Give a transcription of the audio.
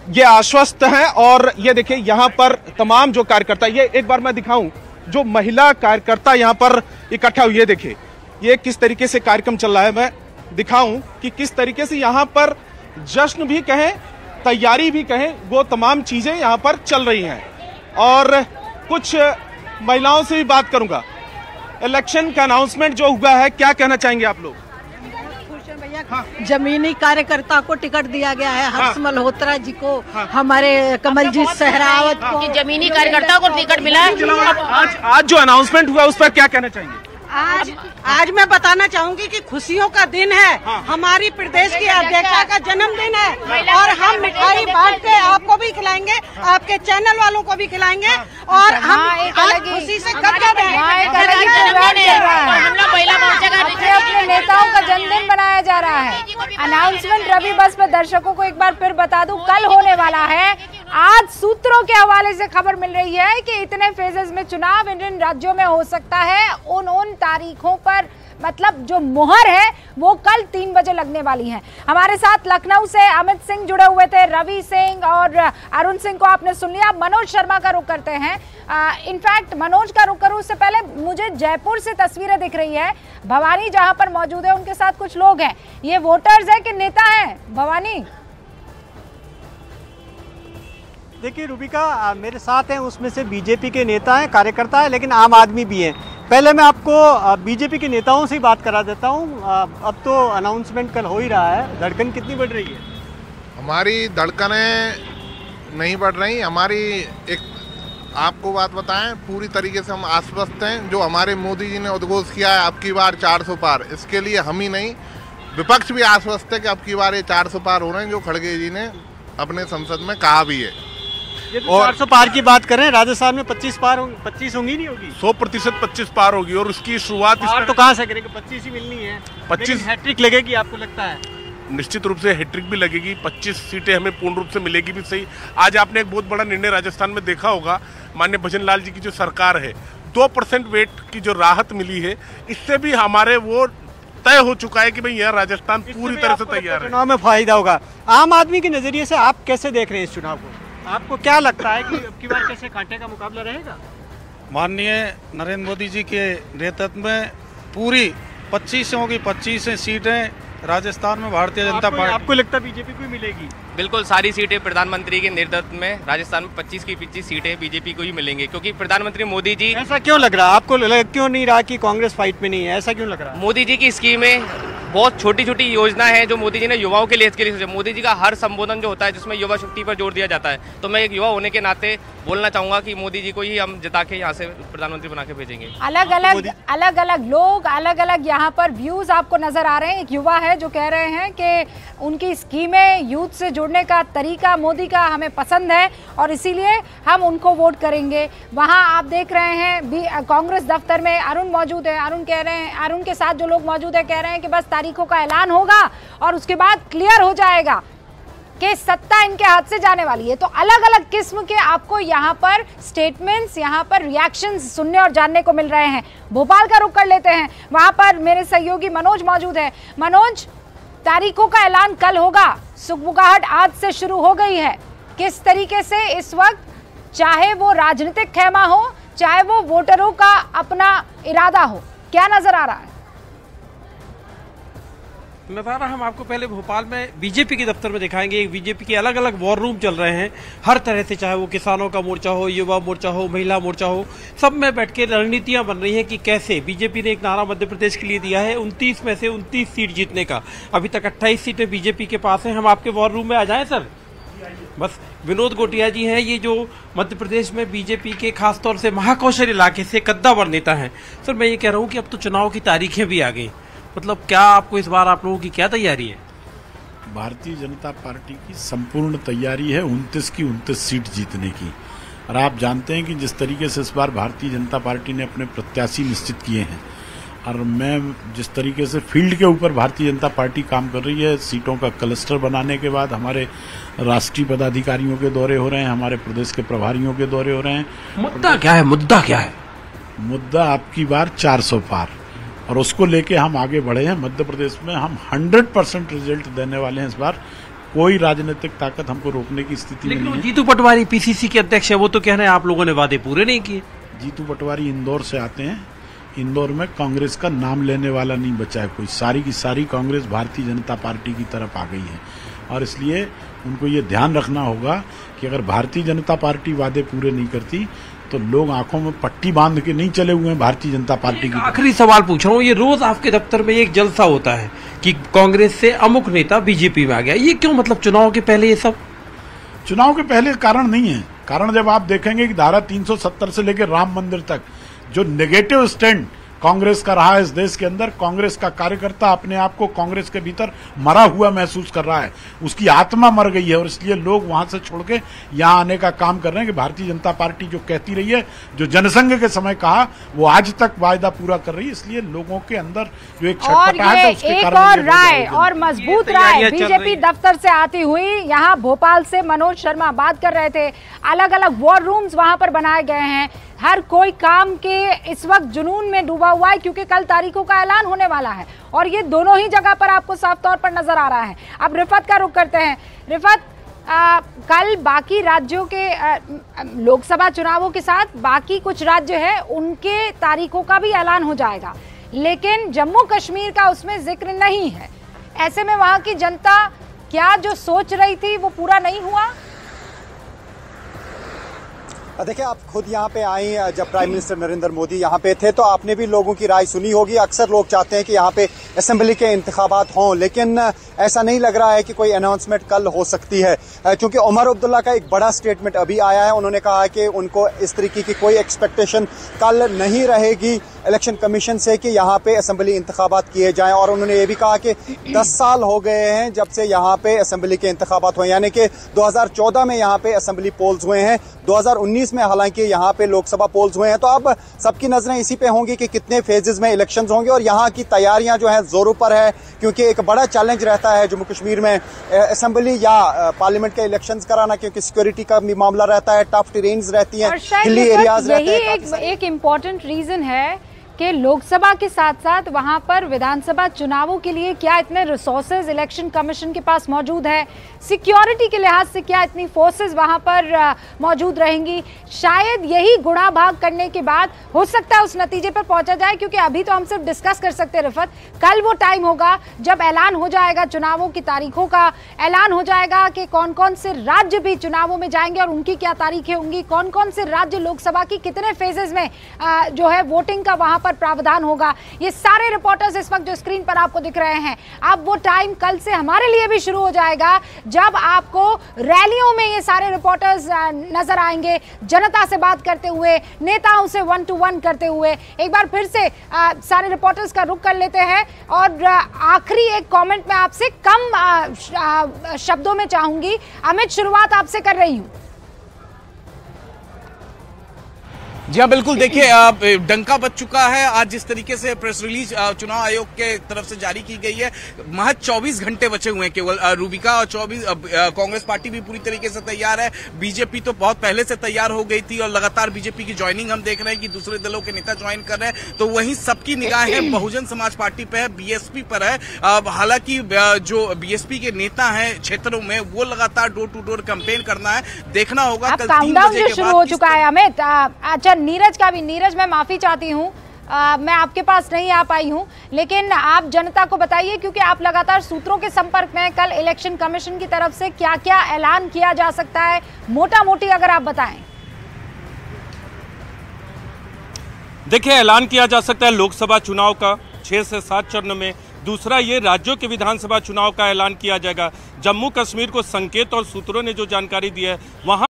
ये आश्वस्त हैं। और ये देखिए यहाँ पर तमाम जो कार्यकर्ता, ये एक बार मैं दिखाऊं, जो महिला कार्यकर्ता यहाँ पर इकट्ठा हुई है, देखिए ये किस तरीके से कार्यक्रम चल रहा है। मैं दिखाऊं कि किस तरीके से यहाँ पर जश्न भी कहें, तैयारी भी कहें, वो तमाम चीजें यहाँ पर चल रही हैं। और कुछ महिलाओं से भी बात करूंगा। इलेक्शन का अनाउंसमेंट जो हुआ है, क्या कहना चाहेंगे आप लोग? हाँ। जमीनी कार्यकर्ता को टिकट दिया गया है, हर्ष मल्होत्रा जी को, हमारे कमलजीत सहरावत को जमीनी कार्यकर्ता को टिकट मिला है। आज जो अनाउंसमेंट हुआ उस पर क्या कहना चाहेंगे? आज मैं बताना चाहूंगी कि खुशियों का दिन है। हमारी प्रदेश की अध्यक्षा का जन्मदिन है और हम मिठाई बांट के आपको भी खिलाएंगे, आपके चैनल वालों को भी खिलाएंगे और हम आज खुशी से गदगद हैं। अपने नेताओं का जन्मदिन मनाया जा रहा है। अनाउंसमेंट रवि बस पर दर्शकों को एक बार फिर बता दूं, कल होने वाला है। आज सूत्रों के हवाले से खबर मिल रही है कि इतने फेजेस में चुनाव इन राज्यों में हो सकता है। उन तारीखों पर मतलब जो मुहर है वो कल 3 बजे लगने वाली है। हमारे साथ लखनऊ से अमित सिंह जुड़े हुए थे, रवि सिंह और अरुण सिंह को आपने सुन लिया। मनोज शर्मा का रुख करते हैं। इनफैक्ट मनोज का रुख करूं उससे पहले मुझे जयपुर से तस्वीरें दिख रही है। भवानी जहां पर मौजूद है, उनके साथ कुछ लोग हैं। ये वोटर्स है कि नेता है? भवानी, देखिए रूबिका, मेरे साथ हैं उसमें से बीजेपी के नेता हैं, कार्यकर्ता हैं, लेकिन आम आदमी भी हैं। पहले मैं आपको बीजेपी के नेताओं से ही बात करा देता हूं। अब तो अनाउंसमेंट कल हो ही रहा है, धड़कन कितनी बढ़ रही है? हमारी धड़कनें नहीं बढ़ रही। हमारी एक आपको बात बताएं, पूरी तरीके से हम आश्वस्त हैं। जो हमारे मोदी जी ने उद्घोष किया है अब की बार 400 पार, इसके लिए हम ही नहीं विपक्ष भी आश्वस्त है कि अब की बार ये 400 पार हो रहे हैं, जो खड़गे जी ने अपने संसद में कहा भी है। ये तो 400 पार की बात करें, राजस्थान में 25 पार होंगी, 25 होंगी नहीं होगी? 100% 25 पार होगी। और उसकी शुरुआत तो कहाँ से करेंगे? 25 ही मिलनी है। 25 हैट्रिक लगेगी आपको लगता है? निश्चित रूप से हैट्रिक भी लगेगी, 25 सीटें हमें पूर्ण रूप से मिलेगी भी सही। आज आपने एक बहुत बड़ा निर्णय राजस्थान में देखा होगा, माननीय भजन लाल जी की जो सरकार है, 2% वेट की जो राहत मिली है, इससे भी हमारे वो तय हो चुका है कि भाई यह राजस्थान पूरी तरह से तैयार है। चुनाव में फायदा होगा। आम आदमी के नजरिए से आप कैसे देख रहे हैं इस चुनाव को? आपको क्या लगता है कि अब की बार कैसे कांटे का मुकाबला रहेगा? माननीय नरेंद्र मोदी जी के नेतृत्व में पूरी 25 होगी, 25 सीटें राजस्थान में भारतीय जनता पार्टी। आपको लगता है बीजेपी को मिलेगी? बिल्कुल, सारी सीटें प्रधानमंत्री के नेतृत्व में राजस्थान में 25 की 25 सीटें बीजेपी को ही मिलेंगी, क्योंकि प्रधानमंत्री मोदी जी। ऐसा क्यों लग रहा है आपको? क्यों नहीं रहा कि कांग्रेस फाइट में नहीं है? ऐसा क्यों लग रहा है? मोदी जी की स्कीमें बहुत छोटी छोटी योजना है जो मोदी जी ने युवाओं के लिए सोचा। मोदी जी का हर संबोधन जो होता है जिसमें युवा शक्ति पर जोर दिया जाता है, तो मैं एक युवा होने के नाते बोलना चाहूंगा कि मोदी जी को ही हम जिता के यहाँ से प्रधानमंत्री बना के भेजेंगे। अलग अलग लोग, अलग अलग यहाँ पर व्यूज आपको नजर आ रहे हैं। एक युवा है जो कह रहे हैं कि उनकी स्कीमें, यूथ से जुड़ने का तरीका मोदी का हमें पसंद है और इसीलिए हम उनको वोट करेंगे। वहाँ आप देख रहे हैं कांग्रेस दफ्तर में अरुण मौजूद है। अरुण कह रहे हैं, अरुण के साथ जो लोग मौजूद है कह रहे हैं कि बस तारीखों का ऐलान होगा और उसके बाद क्लियर हो जाएगा कि सत्ता इनके हाथ से जाने वाली है। तो अलग अलग किस्म के आपको यहाँ पर स्टेटमेंट्स, यहाँ पर रिएक्शंस सुनने और जानने को मिल रहे हैं। भोपाल का रुख कर लेते हैं, वहां पर मेरे सहयोगी मनोज मौजूद है। मनोज, तारीखों का ऐलान कल होगा, सुगबुगाहट आज से शुरू हो गई है। किस तरीके से इस वक्त, चाहे वो राजनीतिक खेमा हो, चाहे वो वोटरों का अपना इरादा हो, क्या नजर आ रहा है? नज़ारा हम आपको पहले भोपाल में बीजेपी के दफ्तर में दिखाएंगे। बीजेपी के अलग अलग वॉर रूम चल रहे हैं हर तरह से, चाहे वो किसानों का मोर्चा हो, युवा मोर्चा हो, महिला मोर्चा हो, सब में बैठ के रणनीतियां बन रही हैं कि कैसे। बीजेपी ने एक नारा मध्य प्रदेश के लिए दिया है 29 में से 29 सीट जीतने का। अभी तक 28 सीटें बीजेपी के पास हैं। हम आपके वॉर रूम में आ जाएं सर? बस विनोद गोटिया जी हैं, ये जो मध्य प्रदेश में बीजेपी के खासतौर से महाकौशल इलाके से कद्दावर नेता हैं। सर मैं ये कह रहा हूँ कि अब तो चुनाव की तारीखें भी आ गई, मतलब क्या आपको इस बार आप लोगों की क्या तैयारी है? भारतीय जनता पार्टी की संपूर्ण तैयारी है 29 की 29 सीट जीतने की। और आप जानते हैं कि जिस तरीके से इस बार भारतीय जनता पार्टी ने अपने प्रत्याशी निश्चित किए हैं, और मैं जिस तरीके से फील्ड के ऊपर भारतीय जनता पार्टी काम कर रही है, सीटों का क्लस्टर बनाने के बाद हमारे राष्ट्रीय पदाधिकारियों के दौरे हो रहे हैं, हमारे प्रदेश के प्रभारियों के दौरे हो रहे हैं। मुद्दा क्या है? मुद्दा क्या है? मुद्दा आपकी बार 400 पार, और उसको लेके हम आगे बढ़े हैं। मध्य प्रदेश में हम 100% रिजल्ट देने वाले हैं इस बार। कोई राजनीतिक ताकत हमको रोकने की स्थिति में नहीं है। जीतू पटवारी पीसीसी के अध्यक्ष है, वो तो कह रहे हैं आप लोगों ने वादे पूरे नहीं किए। जीतू पटवारी इंदौर से आते हैं, इंदौर में कांग्रेस का नाम लेने वाला नहीं बचा है कोई। सारी की सारी कांग्रेस भारतीय जनता पार्टी की तरफ आ गई है और इसलिए उनको ये ध्यान रखना होगा कि अगर भारतीय जनता पार्टी वादे पूरे नहीं करती तो लोग आंखों में पट्टी बांध के नहीं चले हुए हैं भारतीय जनता पार्टी की। आखिरी सवाल पूछ रहा हूँ, ये रोज आपके दफ्तर में एक जलसा होता है कि कांग्रेस से अमुक नेता बीजेपी में आ गया, ये क्यों? मतलब चुनाव के पहले ये सब? चुनाव के पहले कारण नहीं है। कारण जब आप देखेंगे कि धारा 370 से लेकर राम मंदिर तक जो नेगेटिव स्टैंड कांग्रेस का रहा है इस देश के अंदर, कांग्रेस का कार्यकर्ता अपने आप को कांग्रेस के भीतर मरा हुआ महसूस कर रहा है, उसकी आत्मा मर गई है और इसलिए लोग वहां से छोड़ के यहां आने का काम कर रहे हैं कि भारतीय जनता पार्टी जो कहती रही है, जो जनसंघ के समय कहा, वो आज तक वायदा पूरा कर रही है। इसलिए लोगों के अंदर जो एक छटपटाहट है उसके कारण और राय और मजबूत राय बीजेपी दफ्तर से आती हुई। यहाँ भोपाल से मनोज शर्मा बात कर रहे थे, अलग अलग वॉर रूम्स वहां पर बनाए गए हैं, हर कोई काम के इस वक्त जुनून में डूबा हुआ है क्योंकि कल तारीखों का ऐलान होने वाला है और ये दोनों ही जगह पर आपको साफ तौर पर नजर आ रहा है। अब रिफत का रुख करते हैं। रिफत, कल बाकी राज्यों के लोकसभा चुनावों के साथ बाकी कुछ राज्य है उनके तारीखों का भी ऐलान हो जाएगा, लेकिन जम्मू कश्मीर का उसमें जिक्र नहीं है। ऐसे में वहां की जनता क्या जो सोच रही थी वो पूरा नहीं हुआ? देखिए, आप खुद यहाँ पे आई, जब प्राइम मिनिस्टर नरेंद्र मोदी यहाँ पे थे तो आपने भी लोगों की राय सुनी होगी। अक्सर लोग चाहते हैं कि यहाँ पे असेंबली के इंतखाबात हों, लेकिन ऐसा नहीं लग रहा है कि कोई अनाउंसमेंट कल हो सकती है, क्योंकि उमर अब्दुल्ला का एक बड़ा स्टेटमेंट अभी आया है। उन्होंने कहा कि उनको इस तरीके की कोई एक्सपेक्टेशन कल नहीं रहेगी इलेक्शन कमीशन से कि यहाँ पे असेंबली इंतखाबात किए जाएं, और उन्होंने ये भी कहा कि 10 साल हो गए हैं जब से यहाँ पे असेंबली के इंतखाबात हुए, यानी कि 2014 में यहाँ पे असेंबली पोल्स हुए हैं, 2019 में हालांकि यहाँ पे लोकसभा पोल्स हुए हैं। तो अब सबकी नजरें इसी पे होंगी कि कितने फेजेस में इलेक्शंस होंगे, और यहाँ की तैयारियां जो हैं जोरों पर है, क्योंकि एक बड़ा चैलेंज रहता है जम्मू कश्मीर में असेंबली या पार्लियामेंट के इलेक्शंस कराना, क्योंकि सिक्योरिटी का भी मामला रहता है, टफ टेरेन्स रहती हैं, हिली एरियाज रहते हैं। एक इम्पोर्टेंट रीजन है कि लोकसभा के साथ साथ वहां पर विधानसभा चुनावों के लिए क्या इतने रिसोर्सेज इलेक्शन कमीशन के पास मौजूद है, सिक्योरिटी के लिहाज से क्या इतनी फोर्सेस वहां पर मौजूद रहेंगी। शायद यही गुणा भाग करने के बाद हो सकता है उस नतीजे पर पहुंचा जाए, क्योंकि अभी तो हम सिर्फ डिस्कस कर सकते हैं रिफत। कल वो टाइम होगा जब ऐलान हो जाएगा चुनावों की तारीखों का, ऐलान हो जाएगा कि कौन कौन से राज्य भी चुनावों में जाएंगे और उनकी क्या तारीखें होंगी, कौन कौन से राज्य लोकसभा की कितने फेजेस में जो है वोटिंग का वहां पर प्रावधान होगा। ये सारे रिपोर्टर्स इस वक्त जो स्क्रीन पर आपको दिख रहे हैं, अब वो टाइम कल से हमारे लिए भी शुरू हो जाएगा जब आपको रैलियों में ये सारे रिपोर्टर्स नजर आएंगे, जनता से बात करते हुए, नेताओं से 1-to-1 करते हुए। एक बार फिर से सारे रिपोर्टर्स का रुख कर लेते हैं और आखिरी एक कमेंट मैं आपसे कम शब्दों में चाहूंगी। अमित, शुरुआत आपसे कर रही हूं। जी हाँ, बिल्कुल। देखिए, डंका बज चुका है। आज जिस तरीके से प्रेस रिलीज चुनाव आयोग के तरफ से जारी की गई है, महज 24 घंटे बचे हुए हैं केवल रूबिका, और 24 कांग्रेस पार्टी भी पूरी तरीके से तैयार है। बीजेपी तो बहुत पहले से तैयार हो गई थी और लगातार बीजेपी की ज्वाइनिंग हम देख रहे हैं कि दूसरे दलों के नेता ज्वाइन कर रहे हैं, तो वहीं सबकी निगाहें बहुजन समाज पार्टी पे है, बीएसपी पर है। हालांकि जो बीएसपी के नेता हैं क्षेत्रों में, वो लगातार डोर टू डोर कैंपेन करना है, देखना होगा कल 3 बजे के शुरू हो चुका है। अमित, अच्छा, नीरज का भी, नीरज मैं माफी चाहती हूँ, मैं आपके पास नहीं आ पाई हूँ, लेकिन आप जनता को बताइए, क्योंकि आप लगातार सूत्रों के संपर्क में, कल इलेक्शन कमीशन की तरफ से क्या क्या ऐलान किया जा सकता है, मोटा मोटी अगर आप बताएं। देखिए, ऐलान किया जा सकता है लोकसभा चुनाव का 6 से 7 चरण में। दूसरा, ये राज्यों के विधानसभा चुनाव का ऐलान किया जाएगा। जम्मू कश्मीर को संकेत और सूत्रों ने जो जानकारी दी है, वहां